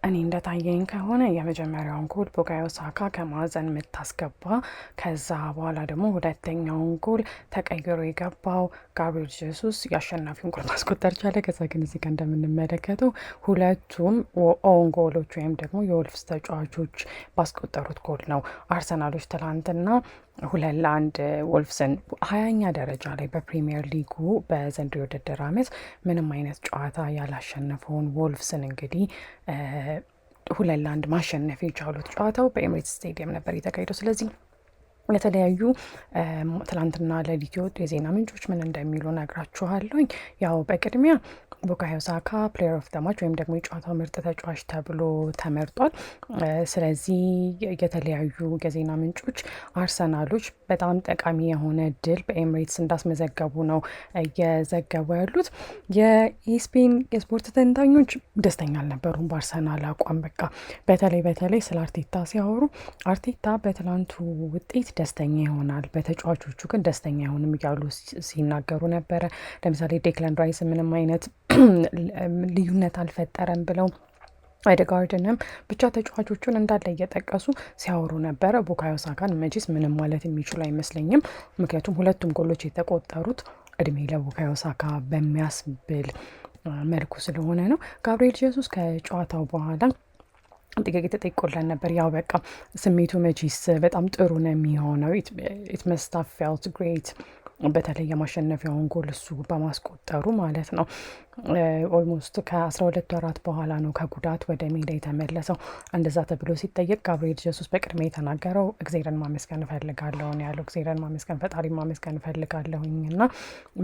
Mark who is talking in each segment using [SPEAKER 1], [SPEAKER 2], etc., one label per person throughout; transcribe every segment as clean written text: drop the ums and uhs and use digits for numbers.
[SPEAKER 1] እኔ እንደታየኝ ከሆነ የመጀመሪያውን ጎል ቡካዮ ሳካ ከማዕዘን የምታስገባ ከዛ በኋላ ደግሞ ሁለተኛውን ጎል ተቀይሮ የገባው ጋብሪኤል ጄሱስ የአሸናፊውን ጎል ማስቆጠር ቻለ። ከዛ ግን እዚህ ጋር እንደምንመለከተው ሁለቱም ኦን ጎሎች ወይም ደግሞ የወልፍስ ተጫዋቾች ባስቆጠሩት ጎል ነው አርሰናሎች ትላንትና 2-1 ወልፍስን 20ኛ ደረጃ ላይ በፕሪሚየር ሊጉ በዘንድሮ የውድድር ዓመት ምንም አይነት ጨዋታ ያላሸነፈውን ወልፍስን እንግዲህ 2-1 ማሸነፍ የቻሉት ጨዋታው በኤምሬትስ ስቴዲየም ነበር የተካሄደው። ስለዚህ የተለያዩ ትላንትና ሌሊት የወጡ የዜና ምንጮች ምን እንደሚሉ ነግራችኋለሁኝ። ያው በቅድሚያ ቡካዮ ሳካ ፕሌየር ኦፍ ዘ ማች ወይም ደግሞ የጨዋታው ምርጥ ተጫዋች ተብሎ ተመርጧል። ስለዚህ የተለያዩ የዜና ምንጮች አርሰናሎች በጣም ጠቃሚ የሆነ ድል በኤምሬትስ እንዳስመዘገቡ ነው እየዘገቡ ያሉት። የስፔን የስፖርት ተንታኞች ደስተኛ አልነበሩም በአርሰናል አቋም። በቃ በተለይ ስለ አርቴታ ሲያወሩ አርቴታ በትላንቱ ውጤት ደስተኛ ይሆናል፣ በተጫዋቾቹ ግን ደስተኛ አይሆንም እያሉ ሲናገሩ ነበረ። ለምሳሌ ዴክላን ራይስ ምንም አይነት ልዩነት አልፈጠረም ብለው ኦዴጋርድንም ብቻ ተጫዋቾቹን እንዳለ እየጠቀሱ ሲያወሩ ነበረ። ቡካዮ ሳካን መቼስ ምንም ማለት የሚችሉ አይመስለኝም። ምክንያቱም ሁለቱም ጎሎች የተቆጠሩት እድሜ ለቡካዮ ሳካ በሚያስብል መልኩ ስለሆነ ነው። ጋብሪኤል ጄሱስ ከጨዋታው በኋላ ጥያቄ ተጠይቆለን ነበር። ያው በቃ ስሜቱ መቼስ በጣም ጥሩ ነው የሚሆነው ኢት መስት ሃቭ ፌልት ግሬት፣ በተለይ የማሸነፊያውን ጎል እሱ በማስቆጠሩ ማለት ነው። ኦልሞስት ከ12 ወራት በኋላ ነው ከጉዳት ወደ ሜዳ የተመለሰው። እንደዛ ተብሎ ሲጠየቅ ጋብሪኤል ጄሱስ በቅድሚያ የተናገረው እግዜርን ማመስገን እፈልጋለሁ ነው ያለው። እግዜርን ማመስገን፣ ፈጣሪ ማመስገን እፈልጋለሁኝ እና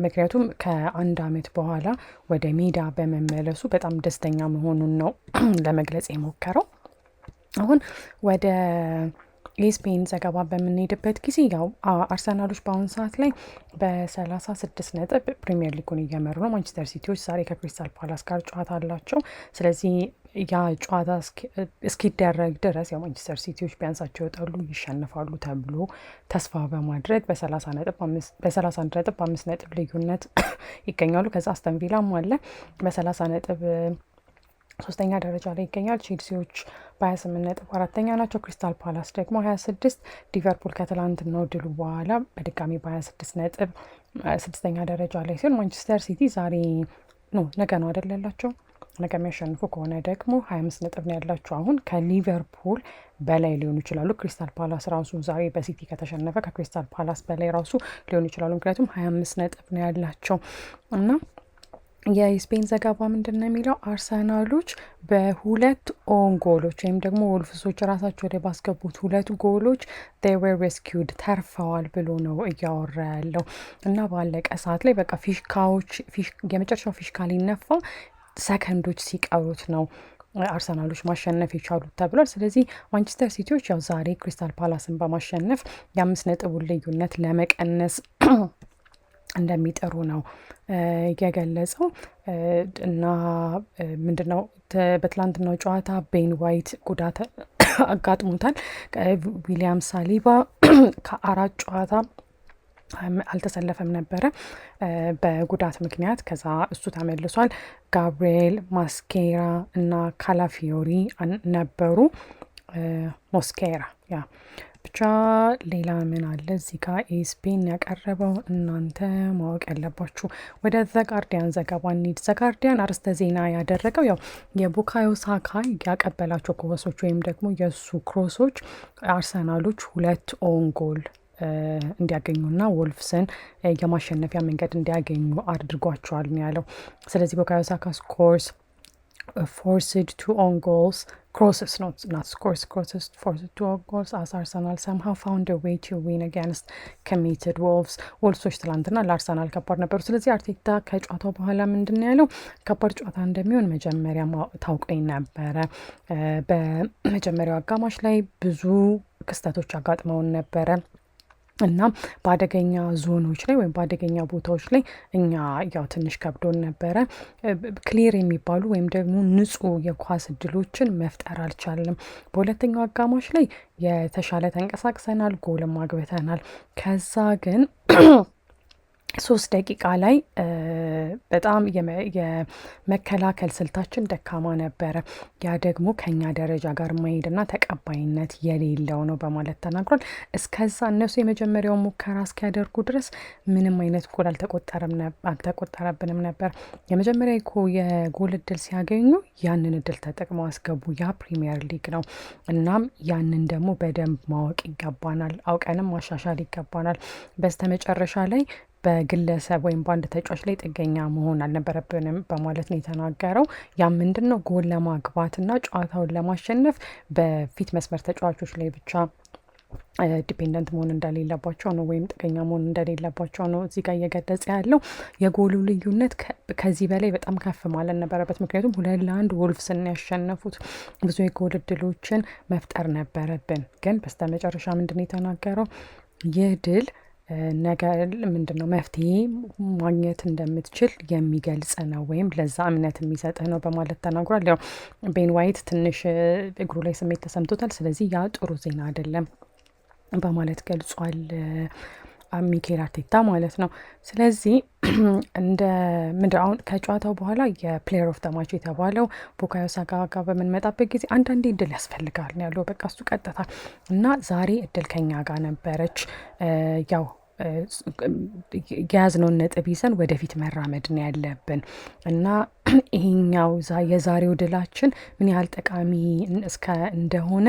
[SPEAKER 1] ምክንያቱም ከ1 ዓመት በኋላ ወደ ሜዳ በመመለሱ በጣም ደስተኛ መሆኑን ነው ለመግለጽ የሞከረው። አሁን ወደ የስፔን ዘገባ በምንሄድበት ጊዜ ያው አርሰናሎች በአሁኑ ሰዓት ላይ በ36 ነጥብ ፕሪሚየር ሊጉን እየመሩ ነው። ማንቸስተር ሲቲዎች ዛሬ ከክሪስታል ፓላስ ጋር ጨዋታ አላቸው። ስለዚህ ያ ጨዋታ እስኪደረግ ድረስ ያው ማንቸስተር ሲቲዎች ቢያንሳቸው ይወጣሉ፣ ይሸንፋሉ ተብሎ ተስፋ በማድረግ በ31 ነጥብ በ5 ነጥብ ልዩነት ይገኛሉ። ከዛ አስተን ቪላም አለ በ30 ነጥብ 3ኛ ደረጃ ላይ ይገኛል። ቼልሲዎች በ28 ነጥብ 4ኛ ናቸው። ክሪስታል ፓላስ ደግሞ 26፣ ሊቨርፑል ከትላንትናው ድሉ በኋላ በድጋሚ በ26 ነጥብ 6ኛ ደረጃ ላይ ሲሆን ማንቸስተር ሲቲ ዛሬ ነገ ነው አይደል ያላቸው። ነገ የሚያሸንፉ ከሆነ ደግሞ 25 ነጥብ ነው ያላቸው። አሁን ከሊቨርፑል በላይ ሊሆኑ ይችላሉ። ክሪስታል ፓላስ ራሱ ዛሬ በሲቲ ከተሸነፈ ከክሪስታል ፓላስ በላይ ራሱ ሊሆኑ ይችላሉ። ምክንያቱም 25 ነጥብ ነው ያላቸው እና የስፔን ዘገባ ምንድን ነው የሚለው አርሰናሎች በሁለት ኦን ጎሎች ወይም ደግሞ ወልፍሶች ራሳቸው ላይ ባስገቡት 2 ጎሎች they were rescued ተርፈዋል ብሎ ነው እያወራ ያለው እና ባለቀ ሰዓት ላይ በቃ የመጨረሻው ፊሽካ ሊነፋ ሰከንዶች ሲቀሩት ነው አርሰናሎች ማሸነፍ የቻሉት ተብሏል። ስለዚህ ማንቸስተር ሲቲዎች ያው ዛሬ ክሪስታል ፓላስን በማሸነፍ የ5 ነጥቡን ልዩነት ለመቀነስ እንደሚጠሩ ነው የገለጸው እና ምንድነው በትላንትናው ጨዋታ ቤን ዋይት ጉዳት አጋጥሞታል። ዊሊያም ሳሊባ ከ4 ጨዋታ አልተሰለፈም ነበረ በጉዳት ምክንያት። ከዛ እሱ ተመልሷል። ጋብሪኤል ማስኬራ እና ካላፊዮሪ ነበሩ። ሞስኬራ ብቻ ሌላ ምን አለ እዚህ ጋር ኤስፔን ያቀረበው እናንተ ማወቅ ያለባችሁ። ወደ ዘጋርዲያን ዘገባ እንሂድ። ዘጋርዲያን አርስተ ዜና ያደረገው ያው የቡካዮ ሳካ ያቀበላቸው ክሮሶች ወይም ደግሞ የእሱ ክሮሶች አርሰናሎች 2 ኦን ጎል እንዲያገኙና ወልፍስን የማሸነፊያ መንገድ እንዲያገኙ አድርጓቸዋል ነው ያለው። ስለዚህ ቡካዮ ሳካ ስኮርስ forced 2 own goals, crosses not scores, crosses forced 2 own goals as Arsenal somehow found a way to win against committed Wolves. ወልሶች ትላንትና ለአርሰናል ከባድ ነበሩ። ስለዚህ አርቴታ ከጨዋታው በኋላ ምንድን ያለው ከባድ ጨዋታ እንደሚሆን መጀመሪያ ታውቀኝ ነበረ። በመጀመሪያው አጋማሽ ላይ ብዙ ክስተቶች አጋጥመውን ነበረ እና በአደገኛ ዞኖች ላይ ወይም በአደገኛ ቦታዎች ላይ እኛ ያው ትንሽ ከብዶን ነበረ። ክሊር የሚባሉ ወይም ደግሞ ንጹህ የኳስ እድሎችን መፍጠር አልቻለም። በሁለተኛው አጋማሽ ላይ የተሻለ ተንቀሳቅሰናል፣ ጎልም አግብተናል። ከዛ ግን 3 ደቂቃ ላይ በጣም የመከላከል ስልታችን ደካማ ነበረ። ያ ደግሞ ከኛ ደረጃ ጋር ማሄድና ተቀባይነት የሌለው ነው በማለት ተናግሯል። እስከዛ እነሱ የመጀመሪያውን ሙከራ እስኪያደርጉ ድረስ ምንም አይነት ጎል አልተቆጠረብንም ነበር። የመጀመሪያ የጎል እድል ሲያገኙ ያንን እድል ተጠቅመው አስገቡ። ያ ፕሪሚየር ሊግ ነው። እናም ያንን ደግሞ በደንብ ማወቅ ይገባናል፣ አውቀንም ማሻሻል ይገባናል። በስተመጨረሻ ላይ በግለሰብ ወይም በአንድ ተጫዋች ላይ ጥገኛ መሆን አልነበረብንም በማለት ነው የተናገረው። ያ ምንድን ነው ጎል ለማግባትና ጨዋታውን ለማሸነፍ በፊት መስመር ተጫዋቾች ላይ ብቻ ዲፔንደንት መሆን እንደሌለባቸው ነው፣ ወይም ጥገኛ መሆን እንደሌለባቸው ነው እዚህ ጋር እየገለጸ ያለው። የጎሉ ልዩነት ከዚህ በላይ በጣም ከፍ ማለት ነበረበት። ምክንያቱም 2-1 ወልቭስን ያሸነፉት፣ ብዙ የጎል እድሎችን መፍጠር ነበረብን። ግን በስተመጨረሻ ምንድን ነው የተናገረው? ይህ ድል ነገር ምንድን ነው መፍትሄ ማግኘት እንደምትችል የሚገልጽ ነው፣ ወይም ለዛ እምነት የሚሰጥህ ነው በማለት ተናግሯል። ያው ቤን ዋይት ትንሽ እግሩ ላይ ስሜት ተሰምቶታል። ስለዚህ ያ ጥሩ ዜና አይደለም በማለት ገልጿል ሚኬል አርቴታ ማለት ነው። ስለዚህ እንደ ምንድን አሁን ከጨዋታው በኋላ የፕሌየር ኦፍ ደ ማች የተባለው ቡካዮ ሳካ ጋር በምንመጣበት ጊዜ አንዳንዴ እድል ያስፈልጋል ነው ያለው። በቃ እሱ ቀጥታ እና ዛሬ እድል ከኛ ጋር ነበረች። ያው የያዝነውን ነጥብ ይዘን ወደፊት መራመድ ነው ያለብን እና ይሄኛው የዛሬው ድላችን ምን ያህል ጠቃሚ እንደሆነ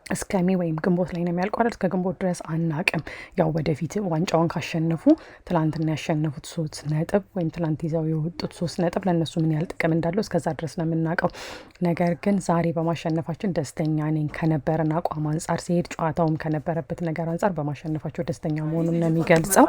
[SPEAKER 1] እስከ ሜይ ወይም ግንቦት ላይ ነው የሚያልቀው። እስከ ግንቦት ድረስ አናቅም። ያው ወደፊት ዋንጫውን ካሸነፉ ትላንትና ያሸነፉት 3 ነጥብ ወይም ትላንት ይዘው የወጡት 3 ነጥብ ለእነሱ ምን ያህል ጥቅም እንዳለው እስከዛ ድረስ ነው የምናውቀው። ነገር ግን ዛሬ በማሸነፋችን ደስተኛ ነኝ። ከነበረን አቋም አንጻር ሲሄድ ጨዋታውም ከነበረበት ነገር አንጻር በማሸነፋቸው ደስተኛ መሆኑን ነው የሚገልጸው።